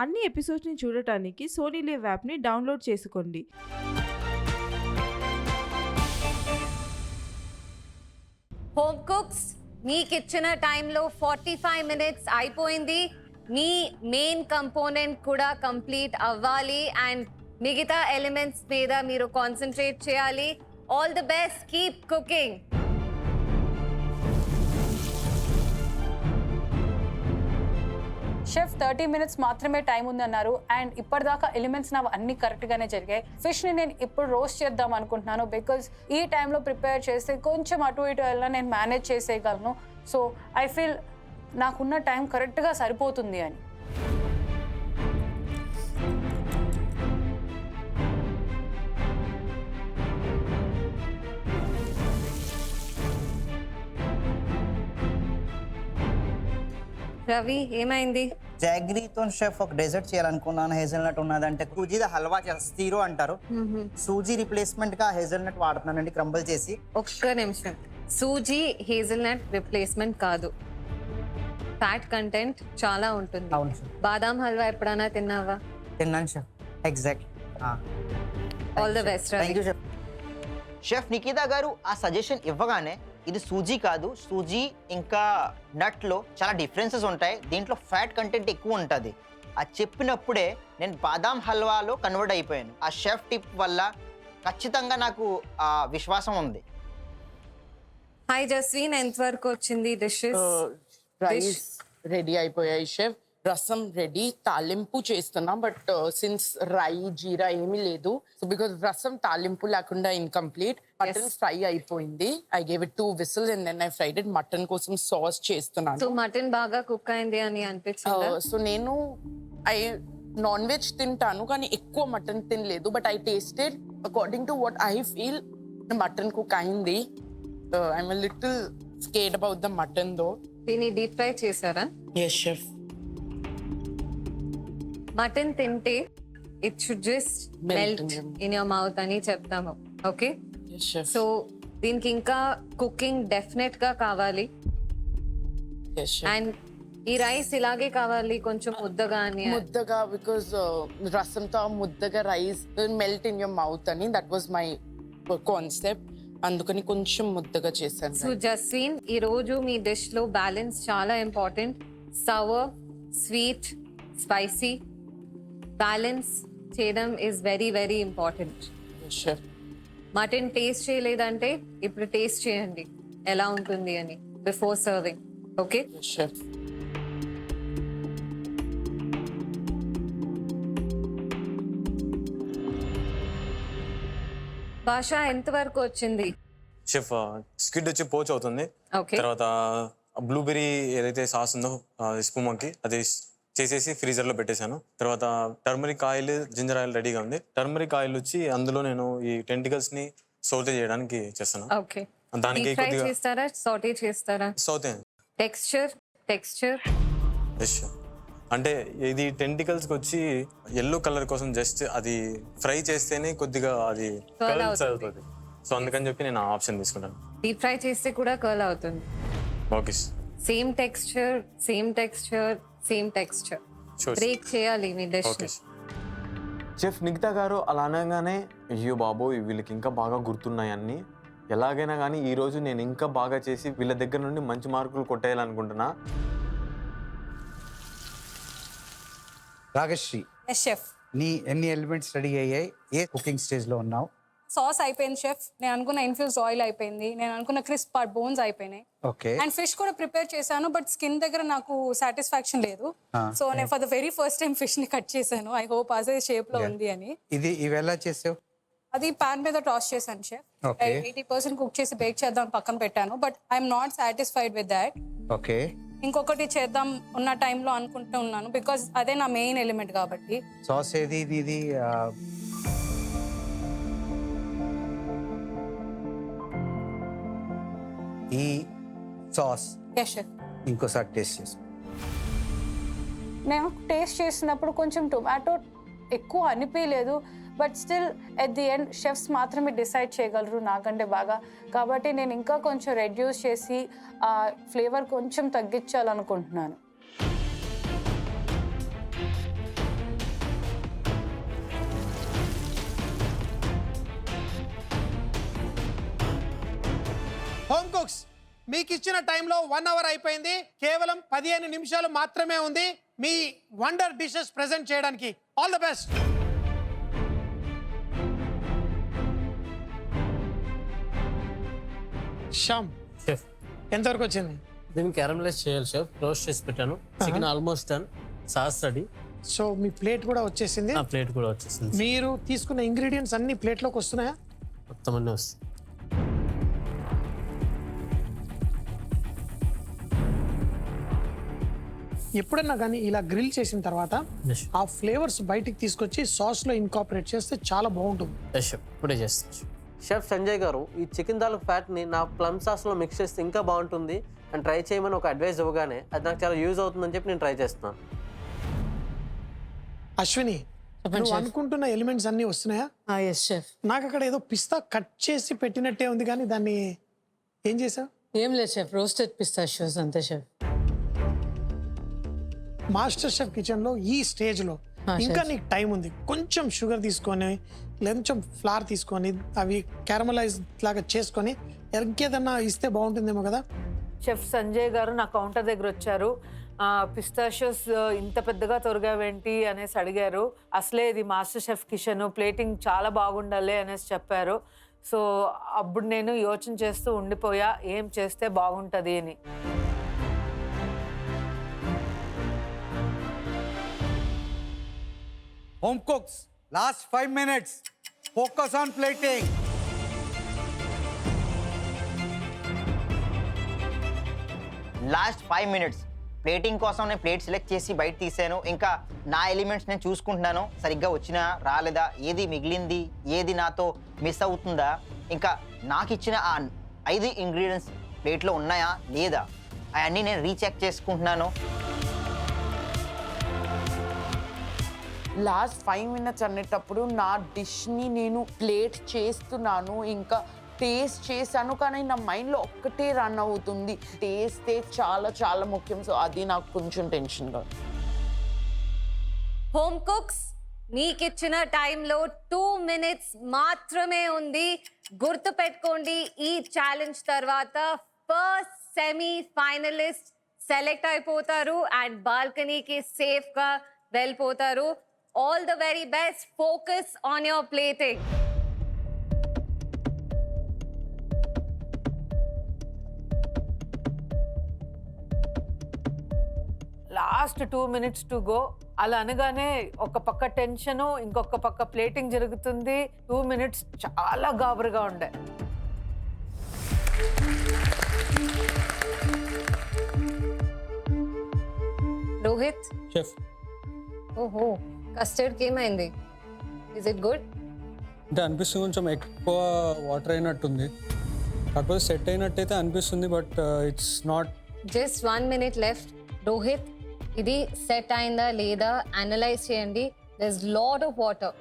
అన్ని ఎపిసోడ్స్ని చూడటానికి Sony live యాప్ని డౌన్లోడ్ చేసుకోండి. హోమ్ కుక్స్ మీకు ఇచ్చిన టైంలో 45 minutes అయిపోయింది. మీ మెయిన్ కంపోనెంట్ కూడా కంప్లీట్ అవ్వాలి అండ్ మిగతా ఎలిమెంట్స్ మీద మీరు కాన్సన్ట్రేట్ చేయాలి. All the best, keep cooking. Chef 30 minutes మాత్రమే టైం ఉందన్నారు అండ్ ఇప్పటిదాకా ఎలిమెంట్స్ నా అన్ని కరెక్ట్గానే జరిగాయి. ఫిష్ని నేను ఇప్పుడు రోస్ట్ చేద్దాం అనుకుంటున్నాను బికాజ్ ఈ టైంలో ప్రిపేర్ చేస్తే కొంచెం అటు ఇటు వెళ్ళినా నేను మేనేజ్ చేసేయగలను. సో ఐ ఫీల్ నాకున్న టైం కరెక్ట్గా సరిపోతుంది అని. రవి ఏమైంది? జాగ్రీతో షెఫ్ ఒక డెజర్ట్ చేయాలనుకున్నాను. హేజల్నట్ ఉన్నదంటే సూజీది హల్వా చేస్తారు అంటారు. సూజీ రిప్లేస్మెంట్ గా హేజల్నట్ వాడుతున్నానండి క్రంబల్ చేసి. ఒక్క నిమిషం, సూజీ హేజల్నట్ రిప్లేస్మెంట్ కాదు, ఫ్యాట్ కంటెంట్ చాలా ఉంటుంది. అవును సార్. బాదాం హల్వా ఎప్పుడైనా తిన్నావా? తిన్నాను chef. Exact. All the best. Thank you chef. Chef Nikita గారు ఆ సజెషన్ ఇవ్వగానే ఇది సూజీ కాదు, సూజీ ఇంకా నట్లో చాలా డిఫరెన్సెస్ ఉంటాయి, దీంట్లో ఫ్యాట్ కంటెంట్ ఎక్కువ ఉంటుంది అది చెప్పినప్పుడే నేను బాదాం హల్వాలో కన్వర్ట్ అయిపోయాను. ఆ షెఫ్ టిప్ వల్ల ఖచ్చితంగా నాకు ఆ విశ్వాసం ఉంది. హాయ్ జస్విన్, ఎంతవరకు వచ్చింది డిషెస్? రైస్ రెడీ అయిపోయాయి షెఫ్, రసం రెడీ, తాలింపు చేస్తున్నాం బట్ సిన్స్ రై జీరా ఏమీ లేదు సో బికాజ్ రసం తాలింపు లేకుండా ఇన్కంప్లీట్. మటన్ ఫ్రై అయిపోయింది, I gave it 2 whistles and then I fried it. Mutton కోసం సాస్ చేస్తున్నాను. సో మటన్ బాగా కుక్ అయింది అని అనిపించింది. సో నేను నాన్ వెజ్ తింటాను కానీ ఎక్కువ మటన్ తినలేదు but I tasted according to what I feel mutton cook అయింది. I'm little scared about the mutton though. దీన్ని డీప్ ఫ్రై చేశారా? Yes chef. మటన్ తింటే it should just melt in your mouth అని చెప్తాము. Okay, yes chef. సో దీనికి ఇంకా cooking definite గా కావాలి ఎస్ షెఫ్. అండ్ ఈ రైస్ ఇలాగే కావాలి కొంచెం ముద్దగా అని. ముద్దగా బికాజ్ రసంతో ముద్దగా rice melt in your mouth అని దట్ వాజ్ మై కాన్సెప్ట్, అందుకని కొంచెం ముద్దగా చేశాను. సో జస్విన్, ఈ రోజు మీ డిష్ లో బ్యాలెన్స్ చాలా ఇంపార్టెంట్. సవర్, స్వీట్, స్పైసీ బ్యాలెన్స్ చేయడం is very very important. Mutton taste చేయలేదంటే ఇప్పుడు టేస్ట్ చేయండి ఎలా ఉంటుంది అని బిఫోర్ సర్వింగ్. ఓకే భాష ఎంతవరకు వచ్చింది? షెఫ్ స్క్విడ్ వచ్చి పోచ్ అవుతుంది. ఓకే, తర్వాత బ్లూబెర్రీ ఏదైతే సాస్ ఉందో స్పూమకి అది చేసేసి ఫ్రీజర్ లో పెట్టేశాను. తర్వాత టర్మరిక్ ఆయిల్, జింజర్ ఆయిల్ రెడీగా ఉంది. టర్మరిక్ ఆయిల్ వచ్చి అందులో నేను ఈ టెంటికల్స్ ని సౌటే చేయడానికి చేస్తాను. ఓకే, దానికి ఫ్రై చేస్తారా, సాటే చేస్తారా? సౌతే. టెక్స్చర్ అంటే ఇది టెంటికల్స్ కి వచ్చి ఎల్లో కలర్ కోసం జస్ట్ అది ఫ్రై చేస్తేనే కొద్దిగా అది కర్ల్స్ అవుతుంది. సో అందుకని చెప్పి నేను ఆ ఆప్షన్ తీసుకుంటాను. డీప్ ఫ్రై చేస్తే కూడా కర్ల్ అవుతుంది. ఓకే, సేమ్ టెక్స్చర్ బ్రేక్ చేయాలి మీ డిష్. ఓకే. చెఫ్ నికితా గారు అలా అనగానే అయ్యో బాబోయ్ వీళ్ళకి ఇంకా బాగా గుర్తున్నాయి అన్ని, ఎలాగైనా కానీ ఈ రోజు నేను ఇంకా బాగా చేసి వీళ్ళ దగ్గర నుండి మంచి మార్కులు కొట్టేయాలనుకుంటున్నా. Ragashree, yes chef. నీ ఎన్ని ఎలిమెంట్స్ రెడీ అయ్యాయి? ఏ కుకింగ్ స్టేజ్ లో ఉన్నావు? సాస్ అయిపోయింది షెఫ్, నేను అనుకున్న ఇన్ఫ్యూజ్ ఆయిల్ అయిపోయింది, నేను అనుకున్న క్రిస్ప్ బోన్స్ అయిపోయినాయి. ఓకే. అండ్ ఫిష్ కూడా ప్రిపేర్ చేశాను బట్ స్కిన్ దగ్గర నాకు సాటిస్ఫాక్షన్ లేదు. సో నేను for the very first time fish ని కట్ చేశాను. ఐ హోప్ అదే షేప్ లో ఉంది అని. ఇవి ఎలా చేసావు? అది పాన్ మీద టాస్ చేశాను షెఫ్. Okay. 80% కుక్ చేసి బేక్ చేద్దాం పక్కన పెట్టాను but I'm not satisfied with that. Okay. ఇంకొకటి చేద్దాం ఉన్న టైంలో అనుకుంటూ ఉన్నాను బికాజ్ అదే నా మెయిన్ ఎలిమెంట్ కాబట్టి. సాస్ ఏది ఇది? ఈ సాస్ ఎస్ షెఫ్. ఇంకోసారి టేస్ట్ చేసి. నేను టేస్ట్ చేసినప్పుడు కొంచెం టొమాటో ఎక్కువ అనిపించలేదు but still at the end chefs మాత్రమే డిసైడ్ చేయగలరు నాకంటే బాగా. కాబట్టి నేను ఇంకా కొంచెం రెడ్యూస్ చేసి ఆ ఫ్లేవర్ కొంచెం తగ్గించాలనుకుంటున్నాను. హోమ్ కుక్స్ మీకు ఇచ్చిన టైంలో 1 అవర్ అయిపోయింది. కేవలం 15 నిమిషాలు మాత్రమే ఉంది మీ వండర్ డిషెస్ ప్రెజెంట్ చేయడానికి. All the best. Shyam, chef ఎంతవరకు వచ్చింది? దీన్ని క్యారమలైజ్ చేయాలి షెఫ్. రోస్ట్ చేసి పెట్టాను. Chicken almost done. Sauce ready. So మీ ప్లేట్ కూడా వచ్చేసింది. ఆ ప్లేట్ కూడా వచ్చేసింది. మీరు తీసుకున్న ఇంగ్రీడియంట్స్ అన్ని ప్లేట్లోకి వస్తున్నాయా? మొత్తం అన్నీ వస్తాయి. ఎప్పుడన్నా కానీ ఇలా గ్రిల్ చేసిన తర్వాత Yes. ఆ ఫ్లేవర్స్ బయటికి తీసుకొచ్చి సాస్లో ఇన్కాపరేట్ చేస్తే చాలా బాగుంటుంది. ఎస్ షెఫ్, ఇప్పుడే చేస్తాను. షెఫ్ సంజయ్ గారు, ఈ చికెన్ తాలూకు ఫ్యాట్ని నా ప్లమ్ సాస్లో మిక్స్ చేస్తే ఇంకా బాగుంటుంది అని ట్రై చేయమని ఒక అడ్వైస్ ఇవ్వగానే అది నాకు చాలా యూజ్ అవుతుందని చెప్పి నేను ట్రై చేస్తున్నాను. అశ్విని, నువ్వు అనుకుంటున్న ఎలిమెంట్స్ అన్ని వస్తున్నాయా? Yes chef. నాకు అక్కడ ఏదో పిస్తా కట్ చేసి పెట్టినట్టే ఉంది, కానీ దాన్ని ఏం చేసావు? ఏం లేదు షెఫ్, రోస్టెడ్ పిస్తాషియోస్ అంతే షెఫ్. మాస్టర్ షెఫ్ కిచెన్ లో ఈ స్టేజ్ లో ఇంకా నీకు టైం ఉంది. కొంచెం షుగర్ తీసుకొని కొంచెం ఫ్లవర్ తీసుకొని అవి క్యారమలైజ్ లాగా చేసుకొని ఇంకేదన్నా ఇస్తే బాగుంటుందేమో కదా. షెఫ్ సంజయ్ గారు నా కౌంటర్ దగ్గర వచ్చారు. పిస్తాషియోస్ ఇంత పెద్దగా తొరగావేంటి అనేసి అడిగారు. అసలే ఇది మాస్టర్ షెఫ్ కిచెన్, ప్లేటింగ్ చాలా బాగుండాలి అనేసి చెప్పారు. సో అప్పుడు నేను యోచన చేస్తూ ఉండిపోయా ఏం చేస్తే బాగుంటుంది అని. Home cooks, last 5 minutes. Focus on plating. Last 5 minutes plating కోసం నేను ప్లేట్ సెలెక్ట్ చేసి బయట తీసాను. ఇంకా నా ఎలిమెంట్స్ నేను చూసుకుంటున్నాను, సరిగ్గా వచ్చినా రాలేదా, ఏది మిగిలింది, ఏది నాతో మిస్ అవుతుందా, ఇంకా నాకు ఇచ్చిన ఆ 5 ఇంగ్రీడియంట్స్ ప్లేట్లో ఉన్నాయా లేదా అవన్నీ నేను రీచెక్ చేసుకుంటున్నాను. లాస్ట్ 5 మినిట్స్ అనేటప్పుడు నా డిష్ని నేను ప్లేట్ చేస్తున్నాను, ఇంకా టేస్ట్ చేశాను, కానీ నా మైండ్లో ఒక్కటే రన్ అవుతుంది, టేస్టే చాలా చాలా ముఖ్యం. సో అది నాకు కొంచెం టెన్షన్గా. హోమ్ కుక్స్, మీకు ఇచ్చిన టైంలో 2 మినిట్స్ మాత్రమే ఉంది. గుర్తు పెట్టుకోండి, ఈ ఛాలెంజ్ తర్వాత ఫస్ట్ సెమీ ఫైనలిస్ట్ సెలెక్ట్ అయిపోతారు అండ్ బాల్కనీకి సేఫ్గా వెళ్ళిపోతారు. All the very best. Focus on your plating. Last 2 minutes to go. అలా అనగానే ఒక పక్క టెన్షను, ఇంకొక పక్క ప్లేటింగ్ జరుగుతుంది. 2 మినిట్స్ చాలా గాబరుగా ఉండే. రోహిత్, షెఫ్, ఓహో, కస్టర్డ్కి ఏమైంది? Is it good? అంటే అనిపిస్తుంది కొంచెం ఎక్కువ వాటర్ అయినట్టుంది, కాకపోతే సెట్ అయినట్టయితే అనిపిస్తుంది, but it's not. Just 1 minute left. Rohit, ఇది సెట్ అయిందా లేదా అనలైజ్ చేయండి. There is lot of water.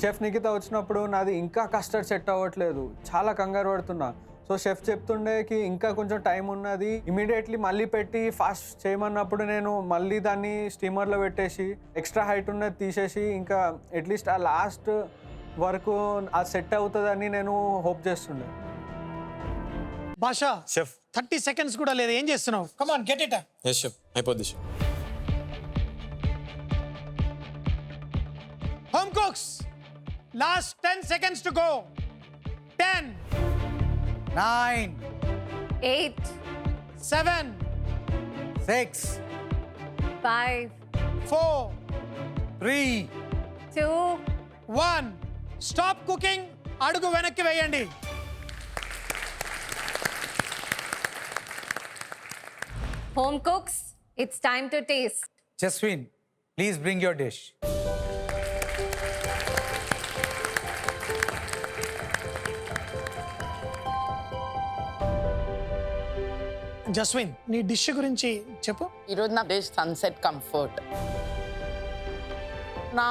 Chef Nikhita వచ్చినప్పుడు నాది ఇంకా కస్టర్డ్ సెట్ అవ్వట్లేదు, చాలా కంగారు పడుతున్నా. సో షెఫ్ చెప్తుండేకి ఇంకా కొంచెం టైం ఉన్నది, ఇమీడియట్లీ మళ్ళీ పెట్టి ఫాస్ట్ చేయమన్నప్పుడు నేను మళ్ళీ దాన్ని స్టీమర్లో పెట్టేసి ఎక్స్ట్రా హైట్ ఉన్నది తీసేసి ఇంకా అట్లీస్ట్ ఆ లాస్ట్ వరకు అది సెట్ అవుతుందని నేను హోప్ చేస్తుండే. భాషా, షెఫ్ 30 సెకండ్స్ కూడా లేదు, ఏం చేస్తున్నావు? Come on, get it. Yes chef, అయిపోద్ది chef. Home cooks, last 10 seconds to go. 10, 9, 8, 7, 6, 5, 4, 3, 2. 1. Stop cooking. అడుగు వెనక్కి వేయండి. Home cooks, it's time to taste. Jaswin, please bring your dish. Jaswin, నీ డిష్ గురించి చెప్పు. ఈరోజు నా డిష్ సన్సెట్ కంఫర్ట్. నా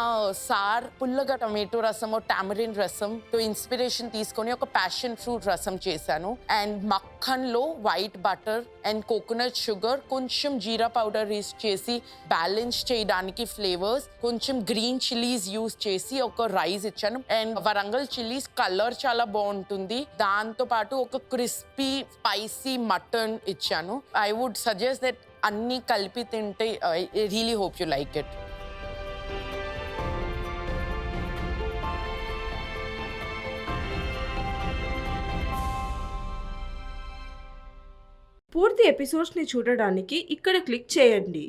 సార్ పుల్లగా టమాటో రసం టామరిన్ రసంతో ఇన్స్పిరేషన్ తీసుకొని ఒక ప్యాషన్ ఫ్రూట్ రసం చేశాను. అండ్ మక్కన్లో white butter and coconut sugar, కొంచెం జీరా పౌడర్ యూస్ చేసి బ్యాలెన్స్ చేయడానికి ఫ్లేవర్స్, కొంచెం గ్రీన్ చిల్లీస్ యూస్ చేసి ఒక రైస్ ఇచ్చాను. అండ్ వరంగల్ చిల్లీస్ కలర్ చాలా బాగుంటుంది. దాంతో పాటు ఒక క్రిస్పీ స్పైసీ మటన్ ఇచ్చాను. ఐ వుడ్ సజెస్ట్ దట్ అన్నీ కలిపి తింటే I really hope you like it. పూర్తి ఎపిసోడ్స్ని చూడడానికి ఇక్కడ క్లిక్ చేయండి.